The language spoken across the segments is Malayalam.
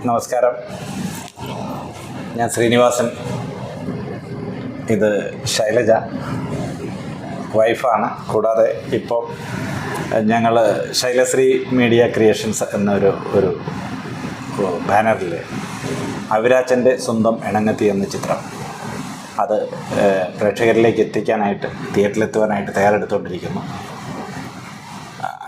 നമസ്കാരം, ഞാൻ ശ്രീനിവാസൻ. ഇത് ശൈലജ വൈഫാണ്. കൂടാതെ ഇപ്പം ഞങ്ങൾ ശൈലശ്രീ മീഡിയ ക്രിയേഷൻസ് എന്നൊരു ബാനറിൽ അവിരാച്ചൻ്റെ സ്വന്തം ഇണങ്ങത്തി എന്ന ചിത്രം അത് പ്രേക്ഷകരിലേക്ക് എത്തിക്കാനായിട്ട്, തിയേറ്ററിലെത്തുവാനായിട്ട് തയ്യാറെടുത്തുകൊണ്ടിരിക്കുന്നു.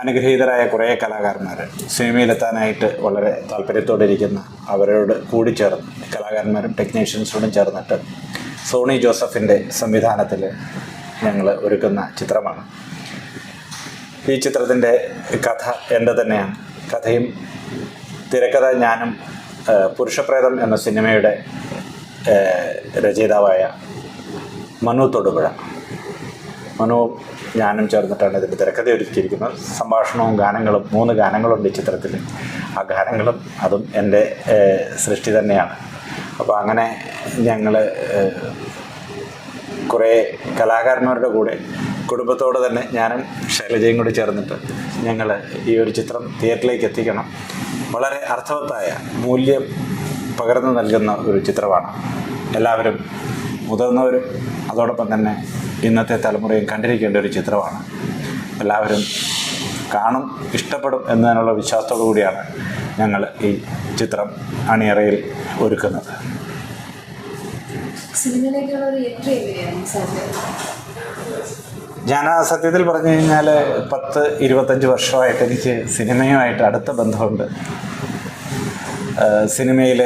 അനുഗ്രഹീതരായ കുറേ കലാകാരന്മാർ സിനിമയിലെത്താനായിട്ട് വളരെ താല്പര്യത്തോടെ ഇരിക്കുന്ന അവരോട് കൂടിച്ചേർന്ന് കലാകാരന്മാരും ടെക്നീഷ്യൻസോടും ചേർന്നിട്ട് സോണി ജോസഫിൻ്റെ സംവിധാനത്തിൽ ഞങ്ങൾ ഒരുക്കുന്ന ചിത്രമാണ്. ഈ ചിത്രത്തിൻ്റെ കഥ എൻ്റെ തന്നെയാണ്. കഥയും തിരക്കഥ ഞാനും പുരുഷപ്രേതം എന്ന സിനിമയുടെ രചയിതാവായ മനു തൊടുപുഴ, മനു ഞാനും ചേർന്നിട്ടാണ് ഇതിൻ്റെ തിരക്കഥ ഒരുക്കിയിരിക്കുന്നത്. സംഭാഷണവും ഗാനങ്ങളും 3 ഗാനങ്ങളുണ്ട് ഈ ചിത്രത്തിൽ. ആ ഗാനങ്ങളും അതും എൻ്റെ സൃഷ്ടി തന്നെയാണ്. അപ്പോൾ അങ്ങനെ ഞങ്ങൾ കുറേ കലാകാരന്മാരുടെ കൂടെ കുടുംബത്തോടെ തന്നെ ഞാനും ശൈലജയും കൂടി ചേർന്നിട്ട് ഞങ്ങൾ ഈ ഒരു ചിത്രം തിയേറ്ററിലേക്ക് എത്തിക്കണം. വളരെ അർത്ഥവത്തായ മൂല്യം പകർന്നു നൽകുന്ന ഒരു ചിത്രമാണ്. എല്ലാവരും, മുതിർന്നവരും അതോടൊപ്പം തന്നെ ഇന്നത്തെ തലമുറയും കണ്ടിരിക്കേണ്ട ഒരു ചിത്രമാണ്. എല്ലാവരും കാണും, ഇഷ്ടപ്പെടും എന്നതിനുള്ള വിശ്വാസത്തോടു കൂടിയാണ് ഞങ്ങൾ ഈ ചിത്രം അണിയറയിൽ ഒരുക്കുന്നത്. ഞാൻ സത്യത്തിൽ പറഞ്ഞു കഴിഞ്ഞാൽ 10-25 വർഷമായിട്ട് എനിക്ക് സിനിമയുമായിട്ട് അടുത്ത ബന്ധമുണ്ട്. സിനിമയിൽ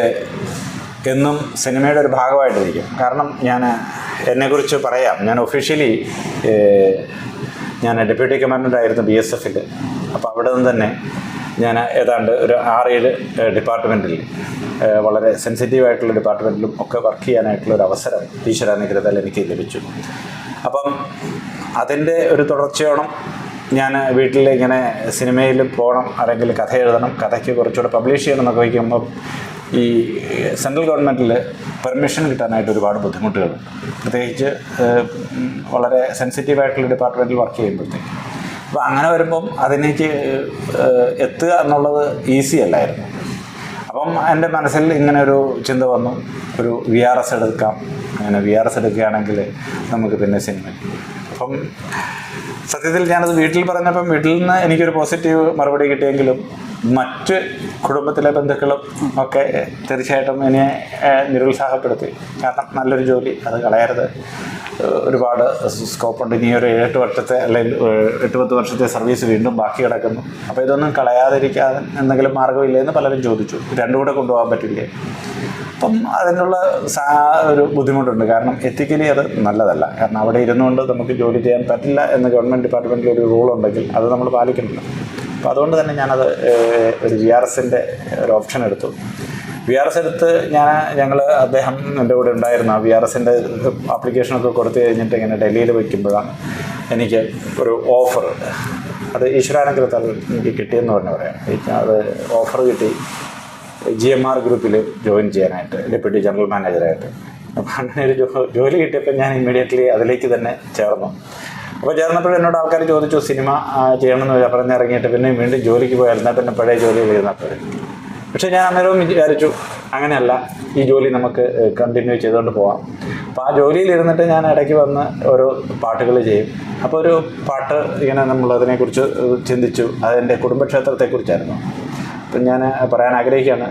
എന്നും സിനിമയുടെ ഒരു ഭാഗമായിട്ടിരിക്കും. കാരണം എന്നെക്കുറിച്ച് പറയാം, ഞാൻ ഒഫീഷ്യലി ഞാൻ ഡെപ്യൂട്ടി കമാൻഡൻ്റ് ആയിരുന്നു BSFിൽ. അപ്പോൾ അവിടെ നിന്ന് തന്നെ ഞാൻ ഏതാണ്ട് ഒരു 6-7 ഡിപ്പാർട്ട്മെൻറ്റിൽ, വളരെ സെൻസിറ്റീവായിട്ടുള്ള ഡിപ്പാർട്ട്മെൻറ്റിലും ഒക്കെ വർക്ക് ചെയ്യാനായിട്ടുള്ളൊരു അവസരം ഈശ്വരാനുഗ്രഹത്താൽ എനിക്ക് ലഭിച്ചു. അപ്പം അതിൻ്റെ ഒരു തുടർച്ചയോണം ഞാൻ വീട്ടിൽ ഇങ്ങനെ സിനിമയിൽ പോകണം, അല്ലെങ്കിൽ കഥ എഴുതണം, കഥയ്ക്ക് കുറച്ചുകൂടെ പബ്ലിഷ് ചെയ്യണം എന്നൊക്കെ വയ്ക്കുമ്പം ഈ സെൻട്രൽ ഗവൺമെൻറ്റിൽ പെർമിഷൻ കിട്ടാനായിട്ട് ഒരുപാട് ബുദ്ധിമുട്ടുകളുണ്ട്. പ്രത്യേകിച്ച് വളരെ സെൻസിറ്റീവായിട്ടുള്ള ഡിപ്പാർട്ട്മെൻറ്റിൽ വർക്ക് ചെയ്യുമ്പോഴത്തേക്ക്. അപ്പോൾ അങ്ങനെ വരുമ്പം അതിലേക്ക് എത്തുക എന്നുള്ളത് ഈസി അല്ലായിരുന്നു. അപ്പം എൻ്റെ മനസ്സിൽ ഇങ്ങനെ ഒരു ചിന്ത വന്നു, ഒരു VRS എടുക്കാം. അങ്ങനെ VRS എടുക്കുകയാണെങ്കിൽ നമുക്ക് പിന്നെ സിനിമ. അപ്പം സത്യത്തിൽ ഞാനത് വീട്ടിൽ പറഞ്ഞപ്പം വീട്ടിൽ നിന്ന് എനിക്കൊരു പോസിറ്റീവ് മറുപടി കിട്ടിയെങ്കിലും മറ്റ് കുടുംബത്തിലെ ബന്ധുക്കളും ഒക്കെ തീർച്ചയായിട്ടും എന്നെ നിരുത്സാഹപ്പെടുത്തി. കാരണം നല്ലൊരു ജോലി, അത് കളയരുത്, ഒരുപാട് സ്കോപ്പുണ്ട്, ഇനി ഒരു 7-8 വർഷത്തെ അല്ലെങ്കിൽ 8-10 വർഷത്തെ സർവീസ് വീണ്ടും ബാക്കി കിടക്കുന്നു. അപ്പോൾ ഇതൊന്നും കളയാതിരിക്കാതെ എന്തെങ്കിലും മാർഗ്ഗമില്ലെന്ന് പലരും ചോദിച്ചു. രണ്ടും കൂടെ കൊണ്ടുപോകാൻ പറ്റില്ലേ? അപ്പം അതിനുള്ള ഒരു ബുദ്ധിമുട്ടുണ്ട്. കാരണം എത്തിക്കലി അത് നല്ലതല്ല. കാരണം അവിടെ ഇരുന്നുകൊണ്ട് നമുക്ക് ജോലി ചെയ്യാൻ പറ്റില്ല എന്ന് ഗവൺമെൻറ് ഡിപ്പാർട്ട്മെൻറ്റിൽ ഒരു റൂളുണ്ടെങ്കിൽ അത് നമ്മൾ പാലിക്കണമല്ലോ. അപ്പോൾ അതുകൊണ്ട് തന്നെ ഞാനത് ഒരു VRSൻ്റെ ഒരു ഓപ്ഷൻ എടുത്തു. VRS എടുത്ത് ഞങ്ങൾ അദ്ദേഹം എൻ്റെ കൂടെ ഉണ്ടായിരുന്നു. ആ VRSൻ്റെ ആപ്ലിക്കേഷനൊക്കെ കൊടുത്തു കഴിഞ്ഞിട്ട് ഇങ്ങനെ ഡൽഹിയിൽ വയ്ക്കുമ്പോഴാണ് എനിക്ക് ഒരു ഓഫർ, അത് ഈശ്വരാനുഗ്രഹത്താൽ എനിക്ക് കിട്ടിയെന്ന് തന്നെ പറയാം. അത് ഓഫർ കിട്ടി GMR ഗ്രൂപ്പിൽ ജോയിൻ ചെയ്യാനായിട്ട്, ഡെപ്യൂട്ടി ജനറൽ മാനേജറായിട്ട്. അപ്പോൾ അങ്ങനെ ഒരു ജോലി കിട്ടിയപ്പോൾ ഞാൻ ഇമ്മീഡിയറ്റ്ലി അതിലേക്ക് തന്നെ ചേർന്നു. അപ്പോൾ ചേർന്നപ്പോൾ എന്നോട് ആൾക്കാർ ചോദിച്ചു സിനിമ ചെയ്യണമെന്ന് പറഞ്ഞിറങ്ങിയിട്ട് പിന്നെ വീണ്ടും ജോലിക്ക് പോയായിരുന്നാൽ പിന്നെ പഴയ ജോലി ചെയ്യുന്നപ്പോൾ. പക്ഷേ ഞാൻ അന്നേരവും വിചാരിച്ചു അങ്ങനെയല്ല, ഈ ജോലി നമുക്ക് കണ്ടിന്യൂ ചെയ്തുകൊണ്ട് പോകാം. അപ്പോൾ ആ ജോലിയിലിരുന്നിട്ട് ഞാൻ ഇടയ്ക്ക് വന്ന് ഓരോ പാട്ടുകൾ ചെയ്യും. അപ്പോൾ ഒരു പാട്ട് ഇങ്ങനെ നമ്മളതിനെക്കുറിച്ച് ചിന്തിച്ചു. അതെൻ്റെ കുടുംബക്ഷേത്രത്തെക്കുറിച്ചായിരുന്നു. അപ്പം ഞാൻ പറയാൻ ആഗ്രഹിക്കുകയാണ്,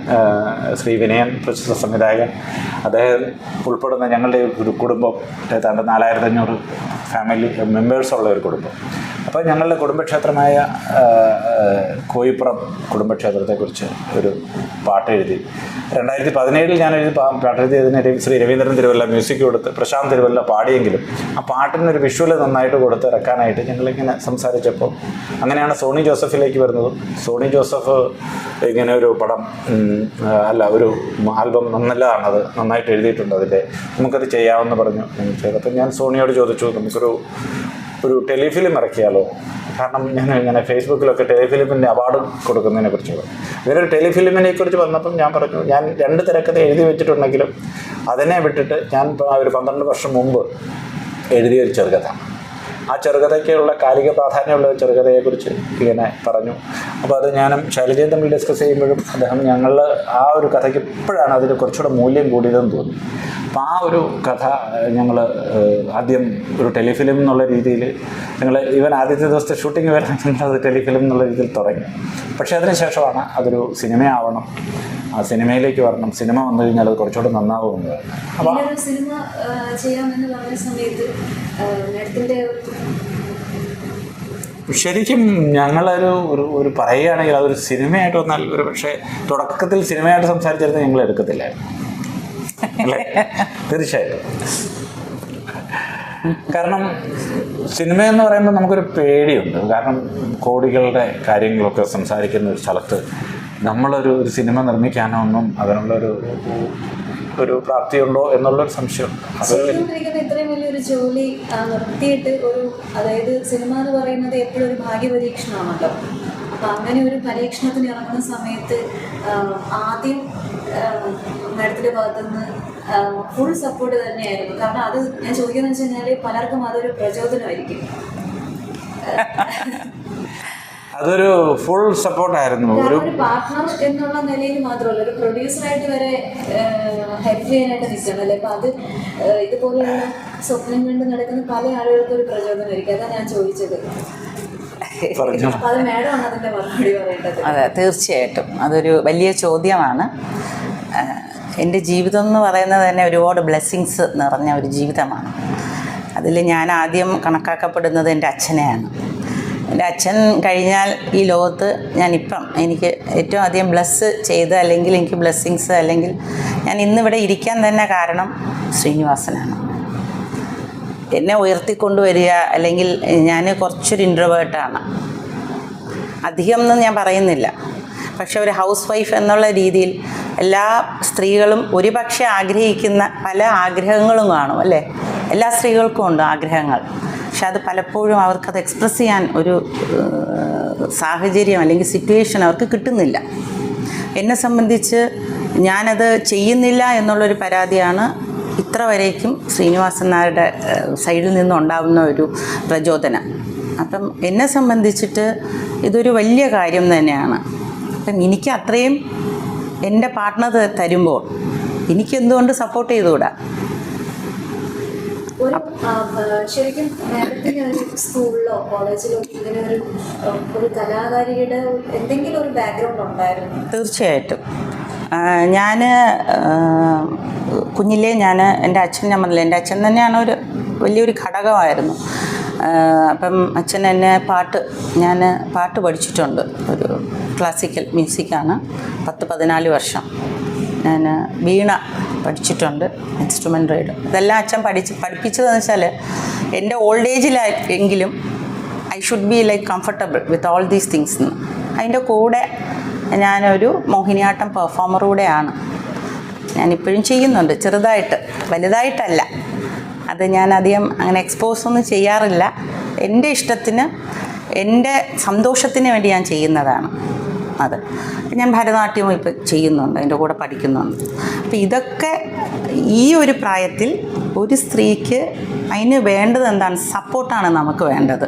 ശ്രീ വിനയൻ പ്രശസ്ത സംവിധായകൻ, അദ്ദേഹം ഉൾപ്പെടുന്ന ഞങ്ങളുടെ ഒരു കുടുംബം ഏതാണ്ട് 4500 ഫാമിലി മെമ്പേഴ്സുള്ള ഒരു കുടുംബം. അപ്പോൾ ഞങ്ങളുടെ കുടുംബക്ഷേത്രമായ കോയിപ്പുറം കുടുംബക്ഷേത്രത്തെക്കുറിച്ച് ഒരു പാട്ട് എഴുതി. 2017 ഞാൻ പാട്ടെഴുതി. അതിന് ശ്രീ രവീന്ദ്രൻ തിരുവല്ല മ്യൂസിക് കൊടുത്ത് പ്രശാന്ത് തിരുവല്ല പാടിയെങ്കിലും ആ പാട്ടിനൊരു വിഷ്വൽ നന്നായിട്ട് കൊടുത്ത് ഇറക്കാനായിട്ട് ഞങ്ങളിങ്ങനെ സംസാരിച്ചപ്പോൾ അങ്ങനെയാണ് സോണി ജോസഫിലേക്ക് വരുന്നതും. സോണി ജോസഫ് ഇങ്ങനെ ഒരു പടം ഒരു ആൽബം നല്ലതാണത്, നന്നായിട്ട് എഴുതിയിട്ടുണ്ട്, അതിൻ്റെ നമുക്കത് ചെയ്യാമെന്ന് പറഞ്ഞു. ചെയ്തപ്പോൾ ഞാൻ സോണിയോട് ചോദിച്ചു നമുക്കൊരു ടെലിഫിലിം ഇറക്കിയാലോ? കാരണം ഞാൻ ഇങ്ങനെ ഫേസ്ബുക്കിലൊക്കെ ടെലിഫിലിമിൻ്റെ അവാർഡ് കൊടുക്കുന്നതിനെ കുറിച്ചുള്ള ഇവരൊരു ടെലിഫിലിമിനെ കുറിച്ച് വന്നപ്പം ഞാൻ പറഞ്ഞു, ഞാൻ 2 തിരക്കഥ എഴുതി വെച്ചിട്ടുണ്ടെങ്കിലും അതിനെ വിട്ടിട്ട് ഞാൻ ഒരു 12 വർഷം മുമ്പ് എഴുതിയൊരു ചെറുകഥ ആ ചെറുകഥയ്ക്കുള്ള കാലിക പ്രാധാന്യമുള്ള ചെറുകഥയെക്കുറിച്ച് ഇങ്ങനെ പറഞ്ഞു. അപ്പോൾ അത് ഞാനും ശൈലജയും തമ്മിൽ ഡിസ്കസ് ചെയ്യുമ്പോഴും അദ്ദേഹം ഞങ്ങൾ ആ ഒരു കഥയ്ക്ക് ഇപ്പോഴാണ് അതിന് കുറച്ചുകൂടെ മൂല്യം കൂടിയതെന്ന് തോന്നി. അപ്പോൾ ആ ഒരു കഥ ഞങ്ങൾ ആദ്യം ഒരു ടെലിഫിലിം എന്നുള്ള രീതിയിൽ ഞങ്ങൾ ഈവൻ ആദ്യത്തെ ദിവസത്തെ ഷൂട്ടിംഗ് വരെ ഞങ്ങളത് ടെലിഫിലിം എന്നുള്ള രീതിയിൽ തുടങ്ങി. പക്ഷേ അതിനുശേഷമാണ് അതൊരു സിനിമയാവണം, ആ സിനിമയിലേക്ക് വരണം, സിനിമ വന്നു കഴിഞ്ഞാൽ അത് കുറച്ചുകൂടെ നന്നാവുമെന്ന്. അപ്പോൾ സിനിമ ചെയ്യാമെന്ന് പറഞ്ഞ സമയത്ത് ശരിക്കും ഞങ്ങളൊരു ഒരു പറയുകയാണെങ്കിൽ അതൊരു സിനിമയായിട്ട് വന്നാൽ ഒരു പക്ഷേ തുടക്കത്തിൽ സിനിമയായിട്ട് സംസാരിച്ചിരുന്നത് ഞങ്ങൾ എടുക്കത്തില്ലായിരുന്നു അല്ലേ? തീർച്ചയായിട്ടും. കാരണം സിനിമ എന്ന് പറയുമ്പോൾ നമുക്കൊരു പേടിയുണ്ട്. കാരണം കോടികളുടെ കാര്യങ്ങളൊക്കെ സംസാരിക്കുന്ന ഒരു സ്ഥലത്ത് നമ്മളൊരു സിനിമ നിർമ്മിക്കാനോ ഒന്നും അതിനുള്ളൊരു പ്രാപ്തിയുണ്ടോ എന്നുള്ളൊരു സംശയമുണ്ട്. ഇത്രയും വലിയൊരു ജോലി നിർത്തിയിട്ട് അതായത് സിനിമ എന്ന് പറയുന്നത് എപ്പോഴും ഒരു ഭാഗ്യപരീക്ഷണമാണല്ലോ. അപ്പം അങ്ങനെ ഒരു പരീക്ഷണത്തിന് ഇറങ്ങുന്ന സമയത്ത് ആദ്യം മാഡത്തിൻ്റെ ഭാഗത്തുനിന്ന് ഫുൾ സപ്പോർട്ട് തന്നെയായിരുന്നു. കാരണം അത് ഞാൻ ചോദിക്കുന്നത് വെച്ച് കഴിഞ്ഞാൽ പലർക്കും അതൊരു പ്രചോദനമായിരിക്കും. അതൊരു ഫുൾ സപ്പോർട്ടായിരുന്നു. ഒരു പാർട്ട്ണർ എന്നുള്ള നിലയിൽ മാത്രമല്ല, ഒരു പ്രൊഡ്യൂസറായിട്ട് വരെ ഹെൽപ്പ് ചെയ്യാനായിട്ട് നിൽക്കണം അല്ലേ? അപ്പം അത് ഇതുപോലെയുള്ള സ്വപ്നം കണ്ട് നടക്കുന്ന പല ആളുകൾക്കും ഒരു പ്രചോദനമായിരിക്കും. അതാണ് ഞാൻ ചോദിച്ചത്. അത് മാഡമാണ് അതിൻ്റെ മറുപടി പറയേണ്ടത്. അതെ, തീർച്ചയായിട്ടും അതൊരു വലിയ ചോദ്യമാണ്. എൻ്റെ ജീവിതം എന്ന് പറയുന്നത് തന്നെ ഒരുപാട് ബ്ലെസ്സിങ്സ് നിറഞ്ഞ ഒരു ജീവിതമാണ്. അതിൽ ഞാൻ ആദ്യം കണക്കാക്കപ്പെടുന്നത് എൻ്റെ അച്ഛനെയാണ്. എൻ്റെ അച്ഛൻ കഴിഞ്ഞാൽ ഈ ലോകത്ത് ഞാനിപ്പം എനിക്ക് ഏറ്റവും അധികം ബ്ലെസ്സ് ചെയ്ത്, അല്ലെങ്കിൽ എനിക്ക് ബ്ലെസ്സിങ്സ്, അല്ലെങ്കിൽ ഞാൻ ഇന്നിവിടെ ഇരിക്കാൻ തന്നെ കാരണം ശ്രീനിവാസനാണ്. എന്നെ ഉയർത്തിക്കൊണ്ടുവരിക, അല്ലെങ്കിൽ ഞാൻ കുറച്ചൊരു ഇൻട്രോവേർട്ടാണ്, അധികം ഒന്നും ഞാൻ പറയുന്നില്ല. പക്ഷെ ഒരു ഹൗസ് വൈഫ് എന്നുള്ള രീതിയിൽ എല്ലാ സ്ത്രീകളും ഒരുപക്ഷെ ആഗ്രഹിക്കുന്ന പല ആഗ്രഹങ്ങളും കാണും അല്ലേ? എല്ലാ സ്ത്രീകൾക്കും ഉണ്ട് ആഗ്രഹങ്ങൾ. പക്ഷെ അത് പലപ്പോഴും അവർക്കത് എക്സ്പ്രസ് ചെയ്യാൻ ഒരു സാഹചര്യം അല്ലെങ്കിൽ സിറ്റുവേഷൻ അവർക്ക് കിട്ടുന്നില്ല. എന്നെ സംബന്ധിച്ച് ഞാനത് ചെയ്യുന്നില്ല എന്നുള്ളൊരു പരാതിയാണ് ഇത്ര വരേക്കും ശ്രീനിവാസൻ നായരുടെ സൈഡിൽ നിന്നുണ്ടാകുന്ന ഒരു പ്രചോദനം. അപ്പം എന്നെ സംബന്ധിച്ചിട്ട് ഇതൊരു വലിയ കാര്യം തന്നെയാണ്. അപ്പം എനിക്ക് അത്രയും എൻ്റെ പാർട്ട്ണർ തരുമ്പോൾ എനിക്കെന്തുകൊണ്ട് സപ്പോർട്ട് ചെയ്തുകൂടാ? ശരിക്കും മാഡത്തിന് ഒരു സ്കൂളിലോ കോളേജിലോ ഇങ്ങനെ ഒരു കലാകാരിയുടെ എന്തെങ്കിലും ഒരു ബാക്ക്ഗ്രൗണ്ട് ഉണ്ടായിരുന്നു? തീർച്ചയായിട്ടും. ഞാൻ കുഞ്ഞിലേ എൻ്റെ അച്ഛൻ, ഞാൻ പറഞ്ഞില്ല, എൻ്റെ അച്ഛൻ തന്നെയാണ് ഒരു വലിയൊരു ഘടകമായിരുന്നു. അപ്പം അച്ഛൻ എന്നെ ഞാൻ പാട്ട് പഠിച്ചിട്ടുണ്ട്. ഒരു ക്ലാസിക്കൽ മ്യൂസിക്കാണ്. 10-14 വർഷം ഞാൻ വീണ പഠിച്ചിട്ടുണ്ട്, ഇൻസ്ട്രുമെൻ്റ് റൈഡ്. ഇതെല്ലാം അച്ഛൻ പഠിപ്പിച്ചതെന്ന് വെച്ചാൽ എൻ്റെ ഓൾഡ് ഏജിലെങ്കിലും I should be like comfortable with all these things. അതിൻ്റെ കൂടെ ഞാനൊരു മോഹിനിയാട്ടം പെർഫോമർ കൂടെയാണ്. ഞാനിപ്പോഴും ചെയ്യുന്നുണ്ട്, ചെറുതായിട്ട്, വലുതായിട്ടല്ല. അത് ഞാൻ അധികം അങ്ങനെ എക്സ്പോസ് ഒന്നും ചെയ്യാറില്ല. എൻ്റെ ഇഷ്ടത്തിന്, എൻ്റെ സന്തോഷത്തിന് വേണ്ടി ഞാൻ ചെയ്യുന്നതാണ് അത്. ഞാൻ ഭരതനാട്യവും ഇപ്പോൾ ചെയ്യുന്നുണ്ട്, അതിൻ്റെ കൂടെ പഠിക്കുന്നുണ്ട്. അപ്പോൾ ഇതൊക്കെ ഈ ഒരു പ്രായത്തിൽ ഒരു സ്ത്രീക്ക് അതിന് വേണ്ടത് എന്താണ്? സപ്പോർട്ടാണ് നമുക്ക് വേണ്ടത്.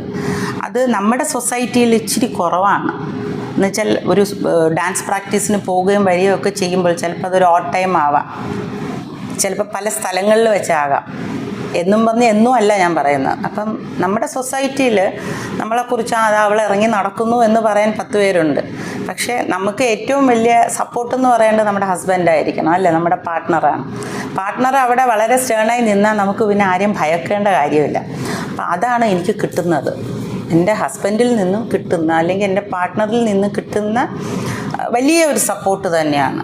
അത് നമ്മുടെ സൊസൈറ്റിയിൽ ഇച്ചിരി കുറവാണ്. എന്നുവെച്ചാൽ ഒരു ഡാൻസ് പ്രാക്ടീസിന് പോവുകയും വരികയും ഒക്കെ ചെയ്യുമ്പോൾ ചിലപ്പോൾ അതൊരു ഓട്ട് ടൈം ആവാം, ചിലപ്പോൾ പല സ്ഥലങ്ങളിൽ വെച്ചാകാം. എന്നും പറഞ്ഞ് എന്നും അല്ല ഞാൻ പറയുന്നത്. അപ്പം നമ്മുടെ സൊസൈറ്റിയിൽ നമ്മളെക്കുറിച്ച് അവൾ ഇറങ്ങി നടക്കുന്നു എന്ന് പറയാൻ 10 പേരുണ്ട്. പക്ഷേ നമുക്ക് ഏറ്റവും വലിയ സപ്പോർട്ടെന്ന് പറയേണ്ടത് നമ്മുടെ ഹസ്ബൻഡായിരിക്കണം അല്ലേ? നമ്മുടെ പാർട്ട്ണറാണ്. പാർട്ട്ണർ അവിടെ വളരെ സ്റ്റേണായി നിന്നാൽ നമുക്ക് പിന്നെ ആരെയും ഭയക്കേണ്ട കാര്യമില്ല. അപ്പം അതാണ് എനിക്ക് കിട്ടുന്നത്. എൻ്റെ ഹസ്ബൻഡിൽ നിന്നും കിട്ടുന്ന, അല്ലെങ്കിൽ എൻ്റെ പാർട്ട്ണറിൽ നിന്ന് കിട്ടുന്ന വലിയ ഒരു സപ്പോർട്ട് തന്നെയാണ്.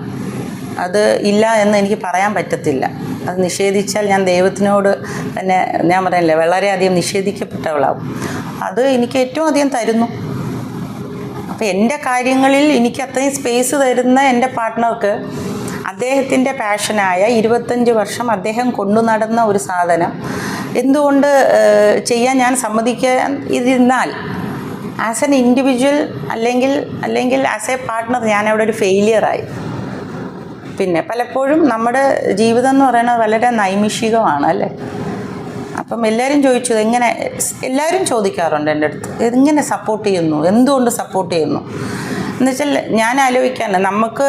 അത് ഇല്ല എന്ന് എനിക്ക് പറയാൻ പറ്റത്തില്ല. അത് നിഷേധിച്ചാൽ ഞാൻ ദൈവത്തിനോട് തന്നെ, ഞാൻ പറയല്ലേ, വളരെയധികം നിഷേധിക്കപ്പെട്ടവളാവും. അത് എനിക്ക് ഏറ്റവും അധികം തരുന്നു. അപ്പോൾ എൻ്റെ കാര്യങ്ങളിൽ എനിക്ക് അത്രയും സ്പേസ് തരുന്ന എൻ്റെ പാർട്ട്ണർക്ക് അദ്ദേഹത്തിൻ്റെ പാഷനായ 25 വർഷം അദ്ദേഹം കൊണ്ടു നടന്ന ഒരു സാധനം എന്തുകൊണ്ട് ചെയ്യാൻ ഞാൻ സമ്മതിക്കാൻ ഇരുന്നാൽ, ആസ് എൻ ഇൻഡിവിജ്വൽ അല്ലെങ്കിൽ ആസ് എ പാർട്ട്ണർ ഞാൻ അവിടെ ഒരു ഫെയിലിയറായി. പിന്നെ പലപ്പോഴും നമ്മുടെ ജീവിതം എന്ന് പറയുന്നത് വളരെ നൈമിഷികമാണ് അല്ലേ? അപ്പം എല്ലാവരും ചോദിച്ചു എങ്ങനെ, എല്ലാവരും ചോദിക്കാറുണ്ട് എൻ്റെ അടുത്ത്, എങ്ങനെ സപ്പോർട്ട് ചെയ്യുന്നു, എന്തുകൊണ്ട് സപ്പോർട്ട് ചെയ്യുന്നു എന്നുവെച്ചാൽ ഞാൻ ആലോചിക്കാണ് നമുക്ക്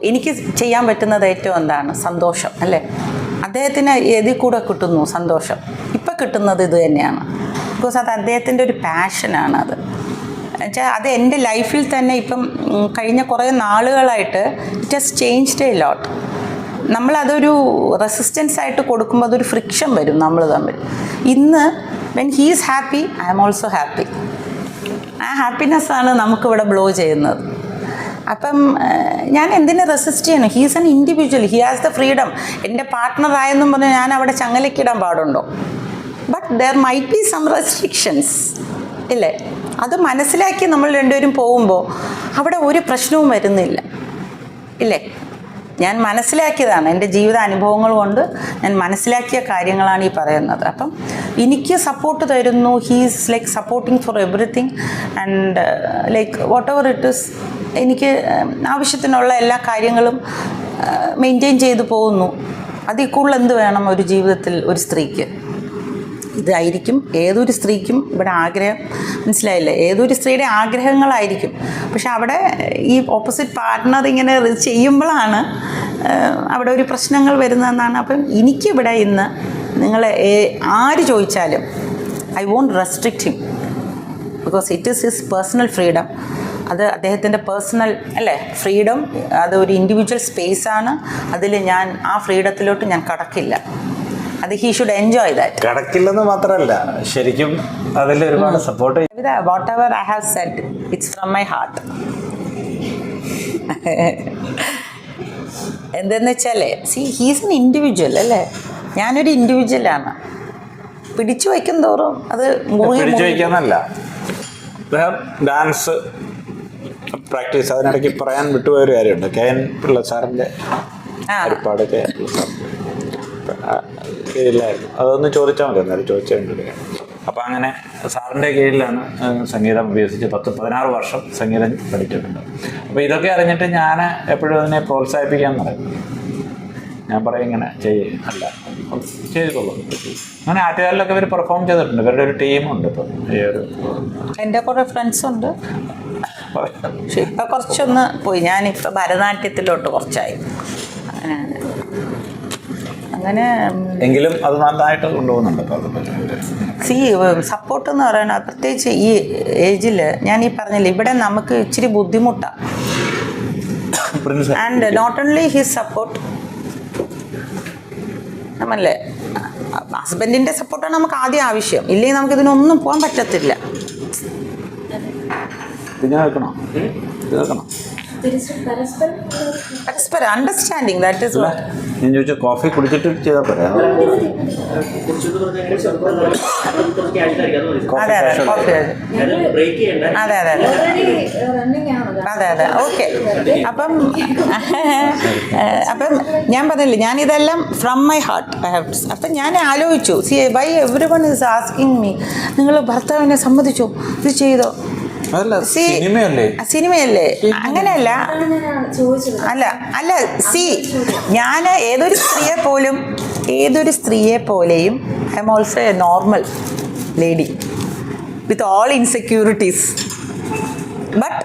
എനിക്ക് ചെയ്യാൻ പറ്റുന്നത് ഏറ്റവും എന്താണ്, സന്തോഷം അല്ലേ. അദ്ദേഹത്തിന് ഇതിൽ കൂടെ കിട്ടുന്നു സന്തോഷം, ഇപ്പം കിട്ടുന്നത് ഇത് തന്നെയാണ്. ബിക്കോസ് അത് അദ്ദേഹത്തിൻ്റെ ഒരു പാഷനാണ്. അത് എന്നുവെച്ചാൽ അത് എൻ്റെ ലൈഫിൽ തന്നെ ഇപ്പം കഴിഞ്ഞ കുറേ നാളുകളായിട്ട് it has changed a lot. നമ്മളതൊരു റെസിസ്റ്റൻസ് ആയിട്ട് കൊടുക്കുമ്പോൾ അതൊരു ഫ്രിക്ഷൻ വരും നമ്മൾ തമ്മിൽ. ഇന്ന് when he is happy I am also happy. ആ ഹാപ്പിനെസ്സാണ് നമുക്കിവിടെ ബ്ലോ ചെയ്യുന്നത്. അപ്പം ഞാൻ എന്തിനെ റെസിസ്റ്റ് ചെയ്യണം? He is an individual, he has the freedom. എൻ്റെ പാർട്ട്ണറായെന്നും പറഞ്ഞാൽ ഞാൻ അവിടെ ചങ്ങലക്കിടാൻ പാടുണ്ടോ? But there might be some restrictions ഇല്ലേ? അത് മനസ്സിലാക്കി നമ്മൾ രണ്ടുപേരും പോകുമ്പോൾ അവിടെ ഒരു പ്രശ്നവും വരുന്നില്ല ഇല്ലേ? ഞാൻ മനസ്സിലാക്കിയതാണ്, എൻ്റെ ജീവിത അനുഭവങ്ങൾ കൊണ്ട് ഞാൻ മനസ്സിലാക്കിയ കാര്യങ്ങളാണ് ഈ പറയുന്നത്. അപ്പം എനിക്ക് സപ്പോർട്ട് തരുന്നു. He's like supporting four everything and like what ever it is. എനിക്ക് ആവശ്യത്തിനുള്ള എല്ലാ കാര്യങ്ങളും മെയിൻറ്റെയിൻ ചെയ്തു പോകുന്നു. അതിൽ കൂടുതൽ എന്ത് വേണം ഒരു ജീവിതത്തിൽ ഒരു സ്ത്രീക്ക്? ഇതായിരിക്കും ഏതൊരു സ്ത്രീക്കും ഇവിടെ ആഗ്രഹം, മനസ്സിലായില്ലേ? ഏതൊരു സ്ത്രീയുടെ ആഗ്രഹങ്ങളായിരിക്കും. പക്ഷെ അവിടെ ഈ ഓപ്പോസിറ്റ് പാർട്ട്ണർ ഇങ്ങനെ ചെയ്യുമ്പോഴാണ് അവിടെ ഒരു പ്രശ്നങ്ങൾ വരുന്നതെന്നാണ്. അപ്പം എനിക്കിവിടെ ഇന്ന് നിങ്ങൾ ആര് ചോദിച്ചാലും I won't restrict him, because it is his personal freedom. അത് അദ്ദേഹത്തിൻ്റെ പേഴ്സണൽ അല്ലേ ഫ്രീഡം, അതൊരു ഇൻഡിവിജ്വൽ സ്പേസാണ്. അതിൽ ഞാൻ ആ ഫ്രീഡത്തിലോട്ട് ഞാൻ കടക്കില്ല. അത് ഹീ ഷുഡ് എൻജോയ് ദാറ്റ്. കടക്കില്ലെന്ന് മാത്രമല്ല, ശരിക്കും അതിൽ ഒരുപാട് support. What ever I have said it's from my heart. എന്തെന്ന് വെച്ചാൽ ഹീസ് എൻ ഇൻഡിവിജ്വൽ അല്ലേ, ഞാനൊരു ഇൻഡിവിജ്വലാണ്. പിടിച്ചു വയ്ക്കും തോറും അത് പിടിച്ചു വയ്ക്കാന്നല്ല, ഡാൻസ് പ്രാക്ടീസ്. അതിനിടയ്ക്ക് പറയാൻ വിട്ടുപോയൊരു കാര്യമുണ്ട്. KN പിള്ള സാറിൻ്റെ ഒരുപാട് കീഴിലായിരുന്നു. അതൊന്ന് ചോദിച്ചാൽ മതി, എന്നാലും ചോദിച്ചിട്ടുണ്ട്. അപ്പോൾ അങ്ങനെ സാറിൻ്റെ കീഴിലാണ് സംഗീതം അഭ്യസിച്ച് 10-16 വർഷം സംഗീതം പഠിച്ചിട്ടുണ്ട്. അപ്പോൾ ഇതൊക്കെ അറിഞ്ഞിട്ട് ഞാൻ എപ്പോഴും അതിനെ പ്രോത്സാഹിപ്പിക്കാൻ പറയും. ഞാൻ പറയും ഇങ്ങനെ അല്ല ചെയ്തോളൂ. അങ്ങനെ ആറ്റുകാരിലൊക്കെ ഇവർ പെർഫോം ചെയ്തിട്ടുണ്ട്. ഇവരുടെ ഒരു ടീമുണ്ട്. ഇപ്പം ഈ ഒരു എൻ്റെ കുറേ ഫ്രണ്ട്സുണ്ട്. പക്ഷെ ഇപ്പം കുറച്ചൊന്ന് പോയി. ഞാനിപ്പോൾ ഭരതനാട്യത്തിലോട്ട് കുറച്ചായി. അങ്ങനെ എങ്കിലും അത് നന്നായിട്ട് കൊണ്ടുപോകുന്നുണ്ട്. സപ്പോർട്ട് എന്ന് പറയുന്നത് പ്രത്യേകിച്ച് ഈ ഏജിൽ ഞാൻ ഈ പറഞ്ഞില്ല, ഇവിടെ നമുക്ക് ഇച്ചിരി ബുദ്ധിമുട്ടാണ്. And not only his support, നമ്മളല്ലേ ഹസ്ബൻഡിൻ്റെ സപ്പോർട്ടാണ് നമുക്ക് ആദ്യം ആവശ്യം. ഇല്ലെങ്കിൽ നമുക്ക് ഇതിനൊന്നും പോകാൻ പറ്റത്തില്ല. പരസ്പരം അണ്ടർസ്റ്റാൻഡിങ്, ദാറ്റ് ഈസ് വാട്ട്. ഞാൻ ചോദിച്ചു കോഫി കുടിച്ചിട്ട് ചെയ്താൽ പറയാം. അതെ അതെ കോഫി അതെ അതെ അതെ അതെ അതെ ഓക്കെ. അപ്പം ഞാൻ പറഞ്ഞില്ലേ, ഞാനിതെല്ലാം from my heart I have. അപ്പം ഞാൻ ആലോചിച്ചു, why everyone is asking me, നിങ്ങൾ ഭർത്താവിനെ സമ്മതിച്ചോ, ഇത് ചെയ്തോ? സിനിമയല്ലേ? അങ്ങനെയല്ല അല്ല അല്ല സി ഞാൻ ഏതൊരു സ്ത്രീയെ പോലെയും I am also A normal lady with all insecurities. But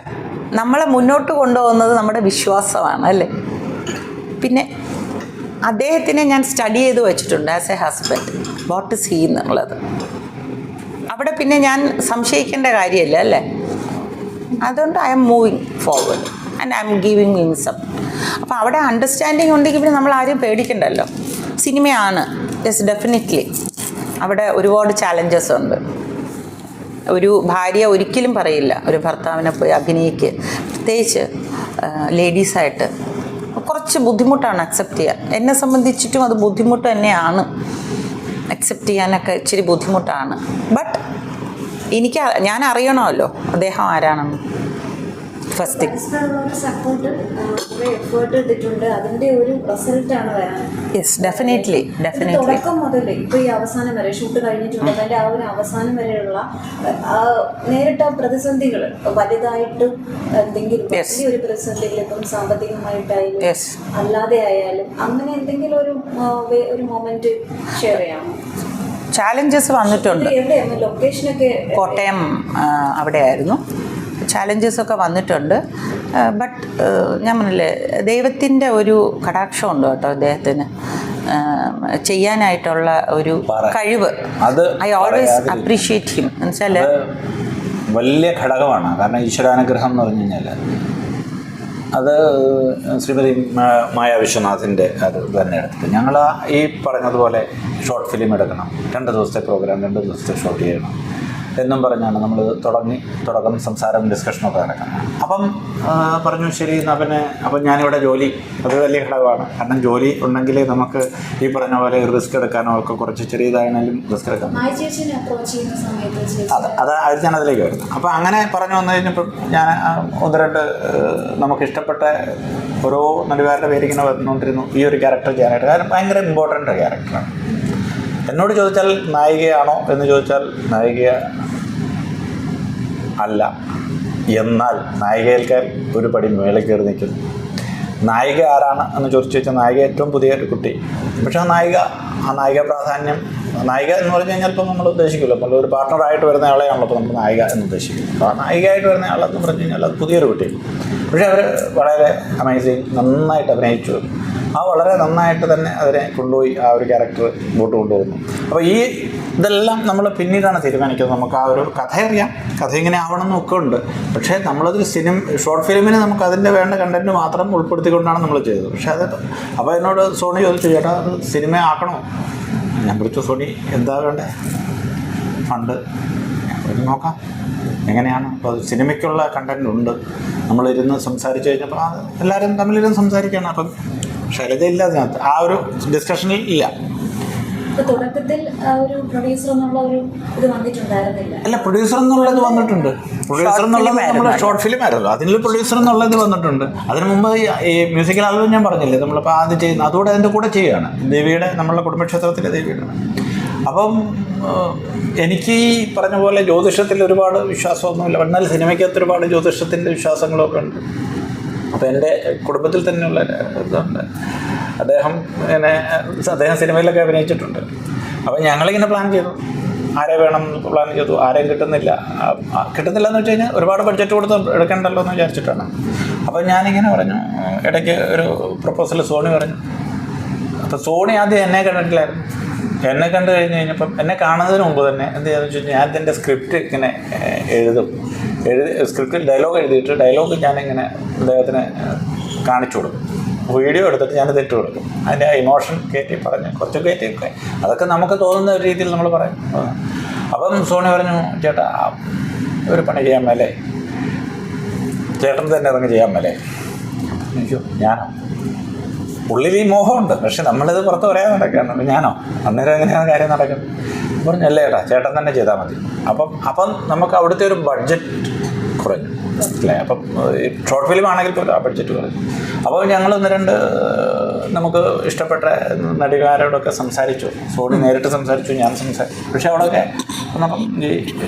നമ്മളെ മുന്നോട്ട് കൊണ്ടുപോകുന്നത് നമ്മുടെ വിശ്വാസമാണ് അല്ലേ. പിന്നെ അദ്ദേഹത്തിനെ ഞാൻ സ്റ്റഡി ചെയ്ത് വെച്ചിട്ടുണ്ട് as A husband, what is he എന്നുള്ളത്. അവിടെ പിന്നെ ഞാൻ സംശയിക്കേണ്ട കാര്യമല്ല അല്ലേ. അതുകൊണ്ട് I M moving forward and I M giving him support. അപ്പോൾ അവിടെ അണ്ടർസ്റ്റാൻഡിങ് ഉണ്ടെങ്കിൽ പിന്നെ നമ്മൾ ആരും പേടിക്കണ്ടല്ലോ. സിനിമയാണ്, യെസ് ഡെഫിനറ്റ്ലി അവിടെ ഒരുപാട് ചാലഞ്ചസ് ഉണ്ട്. ഒരു ഭാര്യ ഒരിക്കലും പറയില്ല ഒരു ഭർത്താവിനെ പോയി അഭിനയിക്ക്, പ്രത്യേകിച്ച് ലേഡീസായിട്ട് കുറച്ച് ബുദ്ധിമുട്ടാണ് അക്സെപ്റ്റ് ചെയ്യാൻ. എന്നെ സംബന്ധിച്ചിട്ടും അത് ബുദ്ധിമുട്ട് തന്നെയാണ്, അക്സെപ്റ്റ് ചെയ്യാനൊക്കെ ഇച്ചിരി ബുദ്ധിമുട്ടാണ്. ബട്ട് ഞാൻ അറിയണമല്ലോ അദ്ദേഹം ആരാണെന്ന്. ഫസ്റ്റ് ഒരു സപ്പോർട്ട് കുറേ എഫേർട്ട് എടുത്തിട്ടുണ്ട്, അതിൻ്റെ ഒരു റിസൾട്ടാണ് വരാൻ. Yes, definitely. തുടക്കം മുതൽ ഇപ്പോൾ ഈ അവസാനം വരെ ഷൂട്ട് കഴിഞ്ഞിട്ടുണ്ട്, അതിൻ്റെ ആ ഒരു അവസാനം വരെയുള്ള നേരിട്ട പ്രതിസന്ധികൾ വലുതായിട്ട് എന്തെങ്കിലും വലിയൊരു പ്രതിസന്ധികൾ, ഇപ്പം സാമ്പത്തികമായിട്ടായാലും അല്ലാതെ ആയാലും അങ്ങനെ എന്തെങ്കിലും ഒരു മൊമെന്റ് ഷെയർ ചെയ്യാമോ? ചാലഞ്ചസ് വന്നിട്ടുണ്ട്. എവിടെയായിരുന്നു ലൊക്കേഷനൊക്കെ? കോട്ടയം അവിടെയായിരുന്നു. ചാലഞ്ചസൊക്കെ വന്നിട്ടുണ്ട്. ബട്ട് ഞാൻ പറഞ്ഞില്ലേ, ദൈവത്തിൻ്റെ ഒരു കടാക്ഷമുണ്ട് കേട്ടോ അദ്ദേഹത്തിന് ചെയ്യാനായിട്ടുള്ള ഒരു കഴിവ്. I always appreciate him. എന്നുവെച്ചാൽ വലിയ ഘടകമാണ്. കാരണം ഈശ്വരാനുഗ്രഹം എന്ന് പറഞ്ഞു കഴിഞ്ഞാൽ അത് ശ്രീമതി മായ വിശ്വനാഥിൻ്റെ അത് തന്നെ എടുത്തിട്ട് ഞങ്ങൾ ഈ പറഞ്ഞതുപോലെ ഷോർട്ട് ഫിലിം എടുക്കണം, 2 ദിവസത്തെ പ്രോഗ്രാം, 2 ദിവസത്തെ ഷൂട്ട് ചെയ്യണം എന്നും പറഞ്ഞാണ് നമ്മൾ തുടക്കം സംസാരം ഡിസ്കഷനൊക്കെ നടക്കുന്നത്. അപ്പം പറഞ്ഞു ശരി എന്നാൽ പിന്നെ അപ്പം ഞാനിവിടെ ജോലി, അത് വലിയ ഘടകമാണ്. കാരണം ജോലി ഉണ്ടെങ്കിൽ നമുക്ക് ഈ പറഞ്ഞ പോലെ റിസ്ക് എടുക്കാനോ ഒക്കെ കുറച്ച് ചെറിയതായാലും റിസ്ക് എടുക്കാം. അത് ഞാൻ അതിലേക്ക് വരുന്നത്. അപ്പോൾ അങ്ങനെ പറഞ്ഞു വന്നു കഴിഞ്ഞപ്പം ഞാൻ 1-2 നമുക്കിഷ്ടപ്പെട്ട ഓരോ നടികാരുടെ പേരിങ്ങനെ വന്നുകൊണ്ടിരുന്നു ഈ ഒരു ക്യാരക്ടർ ചെയ്യാനായിട്ട്. കാരണം ഭയങ്കര ഇമ്പോർട്ടൻ്റ് ക്യാരക്ടറാണ്. എന്നോട് ചോദിച്ചാൽ നായികയാണോ എന്ന് ചോദിച്ചാൽ നായിക അല്ല, എന്നാൽ നായികയേൽക്കാൻ ഒരു പടി മേളിൽ കയറി നിൽക്കുന്നു. നായിക ആരാണ് എന്ന് ചോദിച്ചു വെച്ചാൽ നായിക ഏറ്റവും പുതിയ ഒരു കുട്ടി. പക്ഷേ ആ നായിക പ്രാധാന്യം, നായിക എന്ന് പറഞ്ഞു കഴിഞ്ഞാൽ ഇപ്പം നമ്മൾ ഉദ്ദേശിക്കില്ല, നമ്മൾ ഒരു പാർട്ട്ണറായിട്ട് വരുന്ന ആളെയാണല്ലോ ഇപ്പോൾ നമ്മൾ നായിക എന്ന് ഉദ്ദേശിക്കുന്നത്. അപ്പോൾ ആ നായികയായിട്ട് വരുന്ന ആളെന്ന് പറഞ്ഞു കഴിഞ്ഞാൽ അത് പുതിയൊരു കുട്ടി. പക്ഷേ അവർ വളരെ അമേസിങ്, നന്നായിട്ട് അഭിനയിച്ചു. വളരെ നന്നായിട്ട് തന്നെ അതിനെ കൊണ്ടുപോയി ആ ഒരു ക്യാരക്ടർ മുമ്പോട്ട് കൊണ്ടുപോകുന്നു. അപ്പോൾ ഇതെല്ലാം നമ്മൾ പിന്നീടാണ് തീരുമാനിക്കുന്നത്. നമുക്ക് ആ ഒരു കഥ അറിയാം, കഥ ഇങ്ങനെ ആവണമെന്നൊക്കെ ഉണ്ട്. പക്ഷേ നമ്മളതൊരു ഷോർട്ട് ഫിലിമിന് നമുക്ക് അതിൻ്റെ വേണ്ട കണ്ടൻറ്റ് മാത്രം ഉൾപ്പെടുത്തിക്കൊണ്ടാണ് നമ്മൾ ചെയ്തത്. പക്ഷേ അപ്പോൾ എന്നോട് സോണി ചോദിച്ചു, ചേട്ടാ അത് സിനിമ ആക്കണോ? ഞാൻ വിളിച്ചു, സോണി എന്താ വേണ്ടേ? ഫണ്ട്. ഞാൻ നോക്കാം എങ്ങനെയാണ്. അപ്പോൾ അത് സിനിമയ്ക്കുള്ള കണ്ടൻറ് ഉണ്ട്. നമ്മളിരുന്ന് സംസാരിച്ച് കഴിഞ്ഞപ്പോൾ എല്ലാവരും തമ്മിലിരുന്ന് സംസാരിക്കുകയാണ്. അപ്പം ശൈലജ ഇല്ല അതിനകത്ത്, ആ ഒരു ഡിസ്കഷനിൽ ഇല്ല. തുടക്കത്തിൽ ഒരു പ്രൊഡ്യൂസർ എന്നുള്ള ഒരു ഇത് വന്നിട്ടുണ്ടായിരുന്നില്ല. അല്ല, പ്രൊഡ്യൂസർ എന്നുള്ളത് വന്നിട്ടുണ്ട്. പ്രൊഡ്യൂസർ എന്നുള്ളത് നമ്മുടെ ഷോർട്ട് ഫിലിം ആയിരുന്നു, അതിൽ പ്രൊഡ്യൂസർ എന്നുള്ളത് വന്നിട്ടുണ്ട്. അതിന് മുമ്പ് ഈ മ്യൂസിക്കൽ ആൽബം ഞാൻ പറഞ്ഞില്ലേ, നമ്മളിപ്പോൾ ആദ്യം ചെയ്യുന്ന അതുകൂടെ അതിൻ്റെ കൂടെ ചെയ്യുകയാണ്. ദേവിയുടെ, നമ്മളുടെ കുടുംബക്ഷേത്രത്തിലെ ദേവിയുടെ. അപ്പം എനിക്ക് ഈ പറഞ്ഞ പോലെ ജ്യോതിഷത്തിൽ ഒരുപാട് വിശ്വാസമൊന്നുമില്ല. എന്നാൽ സിനിമയ്ക്കകത്ത് ഒരുപാട് ജ്യോതിഷത്തിൻ്റെ വിശ്വാസങ്ങളൊക്കെ ഉണ്ട്. അപ്പോൾ എൻ്റെ കുടുംബത്തിൽ തന്നെയുള്ള ഇതുണ്ട്. അദ്ദേഹം സിനിമയിലൊക്കെ അഭിനയിച്ചിട്ടുണ്ട്. അപ്പോൾ ഞങ്ങളിങ്ങനെ പ്ലാൻ ചെയ്തു, ആരെ വേണം പ്ലാൻ ചെയ്തു. ആരെയും കിട്ടുന്നില്ല എന്ന് വെച്ച് കഴിഞ്ഞാൽ ഒരുപാട് ബഡ്ജറ്റ് കൊടുത്ത് എടുക്കണ്ടല്ലോ എന്ന് വിചാരിച്ചിട്ടാണ്. അപ്പോൾ ഞാനിങ്ങനെ പറഞ്ഞു, ഇടയ്ക്ക് ഒരു പ്രപ്പോസൽ സോണി പറഞ്ഞു. അപ്പോൾ സോണി ആദ്യം എന്നെ കണ്ടിട്ടില്ലായിരുന്നു. എന്നെ കണ്ടു കഴിഞ്ഞപ്പം എന്നെ കാണുന്നതിന് മുമ്പ് തന്നെ എന്ത് ചെയ്യാന്ന് വെച്ച് കഴിഞ്ഞാൽ ഞാൻ ഇതിൻ്റെ സ്ക്രിപ്റ്റ് ഇങ്ങനെ സ്ക്രിപ്റ്റിൽ ഡയലോഗ് എഴുതിയിട്ട് ഡയലോഗ് ഞാനിങ്ങനെ അദ്ദേഹത്തിന് കാണിച്ചു കൊടുക്കും. വീഡിയോ എടുത്തിട്ട് ഞാനത് ഇട്ട് കൊടുക്കും. അതിൻ്റെ ഇമോഷൻ കയറ്റി പറഞ്ഞ് കുറച്ച് കയറ്റിയൊക്കെ അതൊക്കെ നമുക്ക് തോന്നുന്ന ഒരു രീതിയിൽ നമ്മൾ പറയും. അപ്പം സോണി പറഞ്ഞു, ചേട്ടാ ഒരു പണി ചെയ്യാൻ മേലേ, ചേട്ടൻ തന്നെ ഇറങ്ങി ചെയ്യാൻ മേലേ. അയ്യോ, ഞാനോ? ഉള്ളിൽ ഈ മോഹമുണ്ട്, പക്ഷെ നമ്മളിത് പുറത്ത് പറയാൻ നടക്കുകയാണ്. ഞാനോ? അന്നേരം എങ്ങനെയാണ് കാര്യം നടക്കുന്നത്? പറഞ്ഞു, അല്ലേ ചേട്ടാ, ചേട്ടൻ തന്നെ ചെയ്താൽ മതി. അപ്പം നമുക്ക് അവിടുത്തെ ഒരു ബഡ്ജറ്റ് കുറഞ്ഞു അല്ലേ. അപ്പം ഈ ഷോർട്ട് ഫിലിം ആണെങ്കിൽ പോലും ആ ബഡ്ജറ്റ് കുറഞ്ഞു. അപ്പോൾ ഞങ്ങൾ 1-2 നമുക്ക് ഇഷ്ടപ്പെട്ട നടികാരോടൊക്കെ സംസാരിച്ചു. സോണി നേരിട്ട് സംസാരിച്ചു, ഞാൻ സംസാരിച്ചു. പക്ഷേ അവിടെയൊക്കെ അപ്പം ഈ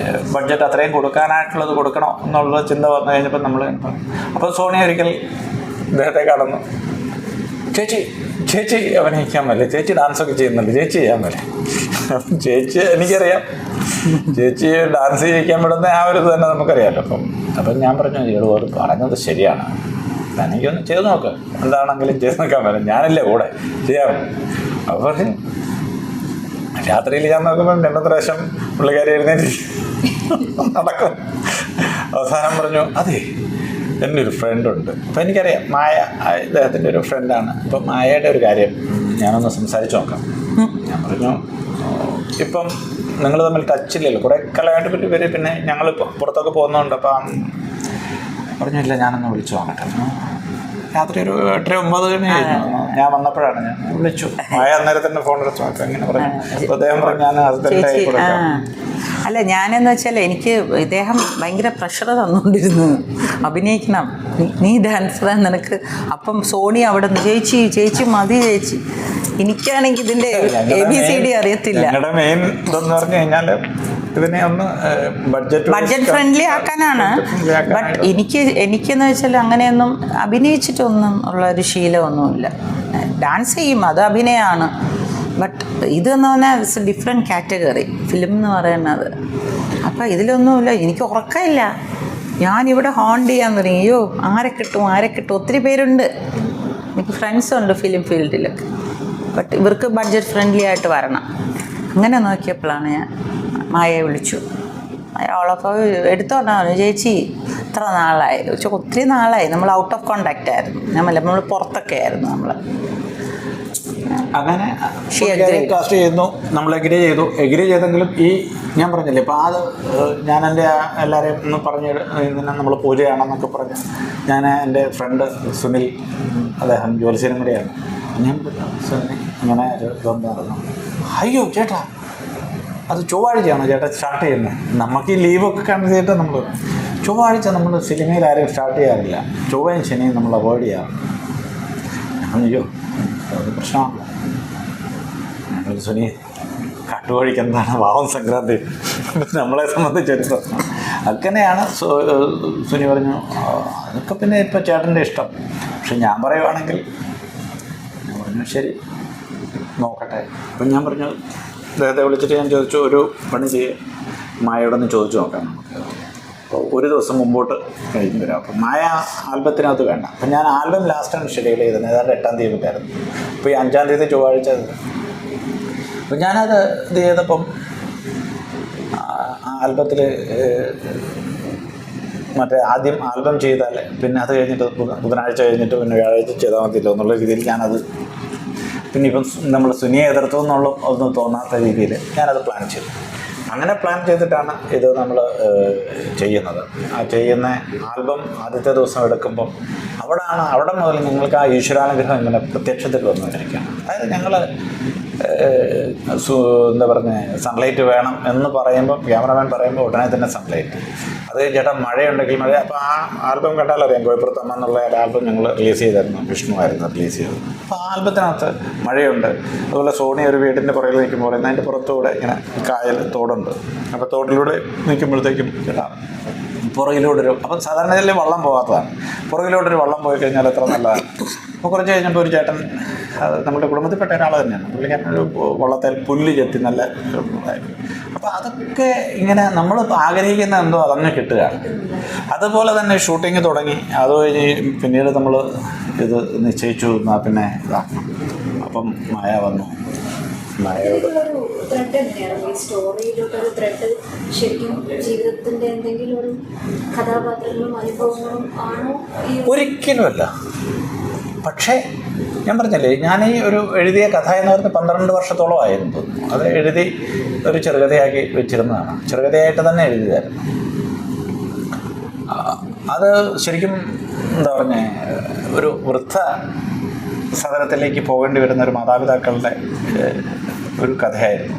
ബഡ്ജറ്റ് അത്രയും കൊടുക്കാനായിട്ടുള്ളത് കൊടുക്കണോ എന്നുള്ള ചിന്ത വന്നു കഴിഞ്ഞപ്പോൾ നമ്മൾ അപ്പോൾ സോണി ഒരിക്കൽ ഇദ്ദേഹത്തെ കടന്നു, ചേച്ചി അഭിനയിക്കാൻ പറ്റില്ല, ചേച്ചി ഡാൻസൊക്കെ ചെയ്യുന്നുണ്ട്, ചേച്ചി ചെയ്യാൻ പറ്റില്ല. ചേച്ചി എനിക്കറിയാം, ചേച്ചി ഡാൻസ് ചെയ്യിക്കാൻ വിടുന്ന ആ ഒരു ഇത് തന്നെ നമുക്കറിയാമല്ലോ. അപ്പം ഞാൻ പറഞ്ഞു, ചേട്ടു അത് പറഞ്ഞത് ശരിയാണ്, എനിക്കൊന്ന് ചെയ്ത് നോക്ക്, എന്താണെങ്കിലും ചെയ്ത് നോക്കാൻ പറ്റും, ഞാനല്ലേ കൂടെ ചെയ്യാം. അപ്പോൾ രാത്രിയിൽ ഞാൻ നോക്കുമ്പോൾ 2 പ്രാവശ്യം പുള്ളിക്കാരി എഴുന്നേറ്റ് നടക്കും. അവസാനം പറഞ്ഞു, അതെ എൻ്റെ ഒരു ഫ്രണ്ടുണ്ട്. അപ്പോൾ എനിക്കറിയാം മായ ഇദ്ദേഹത്തിൻ്റെ ഒരു ഫ്രണ്ടാണ്. അപ്പം മായയുടെ ഒരു കാര്യം ഞാനൊന്ന് സംസാരിച്ച് നോക്കാം. ഞാൻ പറഞ്ഞു, ഇപ്പം നിങ്ങൾ തമ്മിൽ ടച്ചില്ലല്ലോ, കുറേ കാലമായിട്ട് ഇവർ പിന്നെ ഞങ്ങൾ പുറത്തൊക്കെ പോകുന്നുണ്ട്. അപ്പം പറഞ്ഞില്ല, ഞാനൊന്ന് വിളിച്ചു നോക്കട്ടെ. രാത്രി ഒരു 8-9 കഴിഞ്ഞു. ഞാൻ വന്നപ്പോഴാണ് ഞാൻ വിളിച്ചു. മായ അന്നേരം തന്നെ ഫോൺ എടുത്ത് നോക്കാം എങ്ങനെ പറഞ്ഞു. അപ്പോൾ അദ്ദേഹം പറഞ്ഞു, ഞാൻ ഹസ്ബൻഡായി കൊടുക്കാം. അല്ല, ഞാനെന്ന് വെച്ചാൽ എനിക്ക് ഇദ്ദേഹം ഭയങ്കര പ്രഷർ തന്നുകൊണ്ടിരുന്നു, അഭിനയിക്കണം, നീ ഡാൻസറാ നിനക്ക്. അപ്പം സോണി അവിടെ നിന്ന് ചേച്ചി മതി ചേച്ചി. എനിക്കാണെങ്കിൽ ഇതിൻ്റെ ABCD അറിയത്തില്ല. ഞങ്ങളുടെ മെയിൻ ഇതെന്ന് പറഞ്ഞു കഴിഞ്ഞാൽ ഇതിനെ ഒന്ന് ബഡ്ജറ്റ് ഫ്രണ്ട്ലി ആക്കാനാണ്. ബട്ട് എനിക്കെന്ന് വെച്ചാൽ അങ്ങനെയൊന്നും അഭിനയിച്ചിട്ടൊന്നും ഉള്ളൊരു ശീലമൊന്നുമില്ല. ഡാൻസ് ചെയ്യും, അത് അഭിനയമാണ്. ബട്ട് ഇതെന്ന് പറഞ്ഞാൽ it's A different category film എന്ന് പറയുന്നത്. അപ്പം ഇതിലൊന്നുമില്ല, എനിക്ക് ഉറക്കമില്ല. ഞാനിവിടെ ഹോണ്ട് ചെയ്യാൻ തുടങ്ങി, അയ്യോ ആരെ കിട്ടും. ഒത്തിരി പേരുണ്ട്, എനിക്ക് ഫ്രണ്ട്സുണ്ട് ഫിലിം ഫീൽഡിലൊക്കെ. ബട്ട് ഇവർക്ക് ബഡ്ജറ്റ് ഫ്രണ്ട്ലി ആയിട്ട് വരണം. അങ്ങനെ നോക്കിയപ്പോഴാണ് ഞാൻ മായയെ വിളിച്ചു. അവളപ്പോൾ എടുത്തോണ്ടാ ചേച്ചി ഇത്ര നാളായി. ഒത്തിരി നാളായി, നമ്മൾ ഔട്ട് ഓഫ് കോണ്ടാക്റ്റ് ആയിരുന്നു. നമ്മൾ പുറത്തൊക്കെ ആയിരുന്നു. നമ്മൾ അങ്ങനെ കാസ്റ്റ് ചെയ്യുന്നു, നമ്മൾ എഗ്രി ചെയ്തെങ്കിലും ഈ ഞാൻ പറഞ്ഞില്ലേ ഇപ്പം അത് ഞാൻ എൻ്റെ എല്ലാവരെയും ഒന്ന് പറഞ്ഞ് ഇതിനെ നമ്മൾ പൂജയാണെന്നൊക്കെ പറഞ്ഞ് ഞാൻ എൻ്റെ ഫ്രണ്ട് സുനിൽ, അദ്ദേഹം ജ്യോത്സ്യനും കൂടിയാണ്. ഞാൻ ഇങ്ങനെ ഒരു ഇതൊന്നായിരുന്നു. അയ്യോ ചേട്ടാ അത് ചൊവ്വാഴ്ചയാണോ ചേട്ടാ സ്റ്റാർട്ട് ചെയ്യുന്നത്? നമുക്ക് ഈ ലീവൊക്കെ കണ്ടിട്ട് നമ്മൾ ചൊവ്വാഴ്ച നമ്മൾ സിനിമയിൽ ആരും സ്റ്റാർട്ട് ചെയ്യാറില്ല, ചൊവ്വയും ശനിയും നമ്മൾ അവോയ്ഡ് ചെയ്യാറ്. അയ്യോ അത് പ്രശ്നമാണല്ലോ. ഞങ്ങൾ സുനി കട്ടുവഴിക്ക് എന്താണ് വാവം സംക്രാന്തി നമ്മളെ സംബന്ധിച്ചൊരു പ്രശ്നം. അങ്ങനെയാണ് സുനി പറഞ്ഞു അതൊക്കെ പിന്നെ ഇപ്പോൾ ചേട്ടൻ്റെ ഇഷ്ടം. പക്ഷെ ഞാൻ പറയുവാണെങ്കിൽ ഞാൻ പറഞ്ഞു ശരി നോക്കട്ടെ. അപ്പം ഞാൻ പറഞ്ഞു അദ്ദേഹത്തെ വിളിച്ചിട്ട് ഞാൻ ചോദിച്ചു, ഒരു പണി ചെയ്യേ മായയോടൊന്ന് ചോദിച്ചു നോക്കാം നമുക്ക്. അപ്പോൾ ഒരു ദിവസം മുമ്പോട്ട് കഴിഞ്ഞ് വരാം. അപ്പം മായ ആൽബത്തിനകത്ത് വേണ്ട. അപ്പം ഞാൻ ആൽബം ലാസ്റ്റാണ് ഷെഡ്യൂൾ ചെയ്തത്, ഏതാണ്ട് 8-ാം തീയതിക്കായിരുന്നു. അപ്പോൾ ഈ 5-ാം തീയതി ചൊവ്വാഴ്ച. അപ്പം ഞാനത് ഇത് ചെയ്തപ്പം ആൽബത്തിൽ മറ്റേ ആദ്യം ആൽബം ചെയ്താൽ പിന്നെ അത് കഴിഞ്ഞിട്ട് ബുധനാഴ്ച കഴിഞ്ഞിട്ട് പിന്നെ വ്യാഴാഴ്ച ചെയ്താൽ മതിയല്ലോ എന്നുള്ള രീതിയിൽ ഞാനത് പിന്നെ ഇപ്പം നമ്മൾ സുനിയെ എതിർത്തു എന്നുള്ള ഒന്നും തോന്നാത്ത രീതിയിൽ ഞാനത് പ്ലാൻ ചെയ്തു. അങ്ങനെ പ്ലാൻ ചെയ്തിട്ടാണ് ഇത് നമ്മൾ ചെയ്യുന്നത്. ആ ചെയ്യുന്ന ആൽബം ആദ്യത്തെ ദിവസം എടുക്കുമ്പം അവിടെ മുതൽ ഞങ്ങൾക്ക് ആ ഈശ്വരാനുഗ്രഹം ഇങ്ങനെ പ്രത്യക്ഷത്തിൽ വന്നുകൊണ്ടിരിക്കുകയാണ്. അതായത് ഞങ്ങൾ എന്താ പറയുക സൺലൈറ്റ് വേണം എന്ന് പറയുമ്പം ക്യാമറമാൻ പറയുമ്പോൾ ഉടനെ തന്നെ സൺലൈറ്റ്. അത് ചേട്ടാ മഴയുണ്ടെങ്കിൽ മഴ. അപ്പോൾ ആ ആൽബം കണ്ടാൽ അറിയാം, കോഴിപ്പുറത്തമ്മ എന്നുള്ള ഒരു ആൽബം ഞങ്ങൾ റിലീസ് ചെയ്തായിരുന്നു, വിഷ്ണുവായിരുന്നു റിലീസ് ചെയ്തത്. അപ്പോൾ ആ ആൽബത്തിനകത്ത് മഴയുണ്ട്. അതുപോലെ സോണി ഒരു വീടിൻ്റെ പുറകിൽ നിൽക്കുമ്പോൾ അതിൻ്റെ പുറത്തൂടെ ഇങ്ങനെ കായൽ തോടുണ്ട്. അപ്പോൾ തോട്ടിലൂടെ നിൽക്കുമ്പോഴത്തേക്കും ചേട്ടാ പുറകിലൂടൊരു, അപ്പം സാധാരണ ഇതിൽ വള്ളം പോകാത്തതാണ്, പുറകിലൂടൊരു വള്ളം പോയി കഴിഞ്ഞാൽ എത്ര നല്ലതാണ്. അപ്പോൾ കുറച്ച് കഴിഞ്ഞപ്പോൾ ഒരു ചേട്ടൻ, നമ്മുടെ കുടുംബത്തിൽപ്പെട്ട ഒരാൾ തന്നെയാണ്, പുള്ളിക്കാരൻ ഒരു വള്ളത്തിൽ പുല്ല് ചെത്തി നല്ല ഇതായിരുന്നു. അപ്പോൾ അതൊക്കെ ഇങ്ങനെ നമ്മൾ ആഗ്രഹിക്കുന്ന എന്തോ അതങ്ങ് കിട്ടുകയാണ്. അതുപോലെ തന്നെ ഷൂട്ടിങ് തുടങ്ങി. അത് കഴിഞ്ഞ് പിന്നീട് നമ്മൾ ഇത് നിശ്ചയിച്ചു എന്നാൽ പിന്നെ ഇതാക്കണം. അപ്പം മായ വന്നു. ഇതിലൊരു ത്രെഡ് എങ്ങനെയാണ് ഈ സ്റ്റോറിയിലോട്ടൊരു ത്രെഡ് ശരിക്കും ജീവിതത്തിന്റെ എന്തെങ്കിലും ഒരു കഥാപാത്രങ്ങളും അനുഭവങ്ങളും ആണോ? ഒരിക്കലുമല്ല. പക്ഷേ ഞാൻ പറഞ്ഞല്ലേ, ഞാൻ ഈ ഒരു എഴുതിയ കഥ എന്ന് പറഞ്ഞാൽ 12 വർഷത്തോളമായിരുന്നു തോന്നുന്നു. അത് എഴുതി ഒരു ചെറുകഥയാക്കി വെച്ചിരുന്നതാണ്, ചെറുകഥയായിട്ട് തന്നെ എഴുതിയതായിരുന്നു. അത് ശരിക്കും എന്താ പറഞ്ഞേ ഒരു വൃദ്ധ സദനത്തിലേക്ക് പോകേണ്ടി വരുന്ന ഒരു മാതാപിതാക്കളുടെ ഒരു കഥയായിരുന്നു.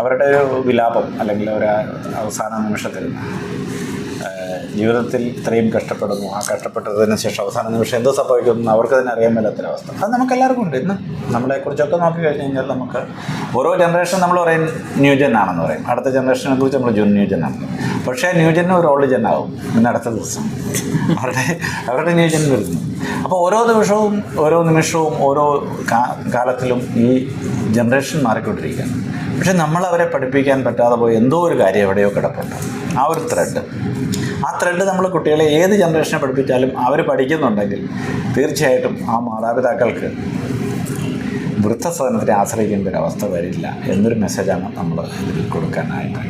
അവരുടെ ഒരു വിലാപം അല്ലെങ്കിൽ ഒരു അവസാന നിമിഷത്തിൽ ജീവിതത്തിൽ ഇത്രയും കഷ്ടപ്പെടുന്നു, ആ കഷ്ടപ്പെട്ടതിന് ശേഷം അവസാന നിമിഷം എന്തോ സംഭവിക്കുന്നു അവർക്ക് തന്നെ അറിയാൻ മേലാത്തൊരവസ്ഥ. അത് നമുക്കെല്ലാവർക്കും ഉണ്ട്. ഇന്ന് നമ്മളെക്കുറിച്ചൊക്കെ നോക്കി കഴിഞ്ഞ് കഴിഞ്ഞാൽ നമുക്ക് ഓരോ ജനറേഷൻ നമ്മൾ പറയും ന്യൂജൻ ആണെന്ന് പറയും, അടുത്ത ജനറേഷനെ കുറിച്ച് നമ്മൾ ന്യൂജൻ ആണെന്ന് പറയും. പക്ഷേ ന്യൂജനും ഒരു ഓൾഡ് ജൻ ആവും പിന്നെ അടുത്ത ദിവസം അവരുടെ ന്യൂജൻ വരുന്നു. അപ്പോൾ ഓരോ ദിവസവും ഓരോ നിമിഷവും ഓരോ കാലത്തിലും ഈ ജനറേഷൻ മാറിക്കൊണ്ടിരിക്കുകയാണ്. പക്ഷെ നമ്മളവരെ പഠിപ്പിക്കാൻ പറ്റാതെ പോയി എന്തോ ഒരു കാര്യം എവിടെയോ കിടപ്പുണ്ട്. ആ ഒരു ത്രെഡ് നമ്മൾ കുട്ടികളെ ഏത് ജനറേഷനെ പഠിപ്പിച്ചാലും അവർ പഠിക്കുന്നുണ്ടെങ്കിൽ തീർച്ചയായിട്ടും ആ മാതാപിതാക്കൾക്ക് വൃദ്ധസദനത്തിനെ ആശ്രയിക്കേണ്ട ഒരു അവസ്ഥ വരില്ല എന്നൊരു മെസ്സേജാണ് നമ്മൾ ഇതിൽ കൊടുക്കാനായിട്ട്.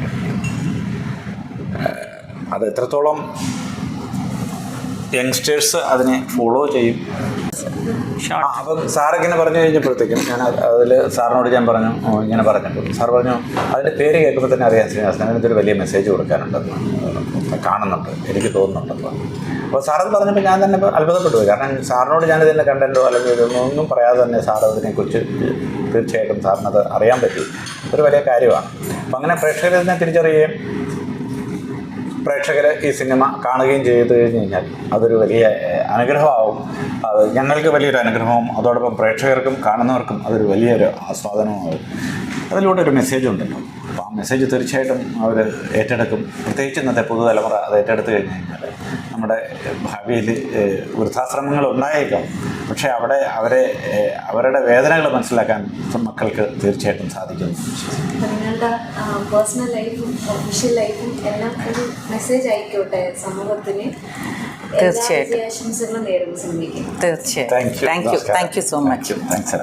അത് എത്രത്തോളം യങ്സ്റ്റേഴ്സ് അതിനെ ഫോളോ ചെയ്യും. അപ്പം സാറിങ്ങനെ പറഞ്ഞു കഴിഞ്ഞപ്പോഴത്തേക്കും ഞാൻ അതിൽ സാറിനോട് ഞാൻ പറഞ്ഞു ഇങ്ങനെ പറഞ്ഞപ്പോൾ സാർ പറഞ്ഞു അതിൻ്റെ പേര് കേൾക്കുമ്പോൾ തന്നെ അറിയാൻ ശ്രീനിവാസൻ അതിനകത്തൊരു വലിയ മെസ്സേജ് കൊടുക്കാനുണ്ടെന്ന് കാണുന്നുണ്ട്, എനിക്ക് തോന്നുന്നുണ്ടല്ലോ. അപ്പോൾ സാറത് പറഞ്ഞപ്പോൾ ഞാൻ തന്നെ അത്ഭുതപ്പെട്ടു പോയി. കാരണം സാറിനോട് ഞാനിതിൻ്റെ കണ്ടൻറ്റോ അല്ലെങ്കിൽ ഇതൊന്നും പറയാതെ തന്നെ സാർ അതിനെക്കുറിച്ച് തീർച്ചയായിട്ടും സാറിനത് അറിയാൻ പറ്റി. ഒരു വലിയ കാര്യമാണ്. അപ്പം അങ്ങനെ പ്രേക്ഷകരിതിനെ തിരിച്ചറിയുകയും പ്രേക്ഷകർ ഈ സിനിമ കാണുകയും ചെയ്തു കഴിഞ്ഞ് കഴിഞ്ഞാൽ അതൊരു വലിയ അനുഗ്രഹമാവും. അത് ഞങ്ങൾക്ക് വലിയൊരു അനുഗ്രഹവും അതോടൊപ്പം പ്രേക്ഷകർക്കും കാണുന്നവർക്കും അതൊരു വലിയൊരു ആസ്വാദനവുമാവും. അതിലൂടെ ഒരു മെസ്സേജ് ഉണ്ടല്ലോ. അപ്പോൾ ആ മെസ്സേജ് തീർച്ചയായിട്ടും അവർ ഏറ്റെടുക്കും. പ്രത്യേകിച്ച് ഇന്നത്തെ പുതുതലമുറ അത് ഏറ്റെടുത്ത് കഴിഞ്ഞ് കഴിഞ്ഞാൽ നമ്മുടെ ഭാവിയിൽ വൃദ്ധാശ്രമങ്ങൾ ഉണ്ടായേക്കാം, പക്ഷേ അവിടെ അവരുടെ വേദനകൾ മനസ്സിലാക്കാൻ മക്കൾക്ക് തീർച്ചയായിട്ടും സാധിക്കുന്നു. നിങ്ങളുടെ പേഴ്സണൽ ലൈഫും ഒഫീഷ്യൽ ലൈഫും എല്ലാം ഒരു മെസ്സേജ് ആയിക്കോട്ടെ സമൂഹത്തിന്. തീർച്ചയായിട്ടും ആശംസകളും നേരുന്നു സിനിമയ്ക്ക്. തീർച്ചയായും. Thank you so much. Thanks.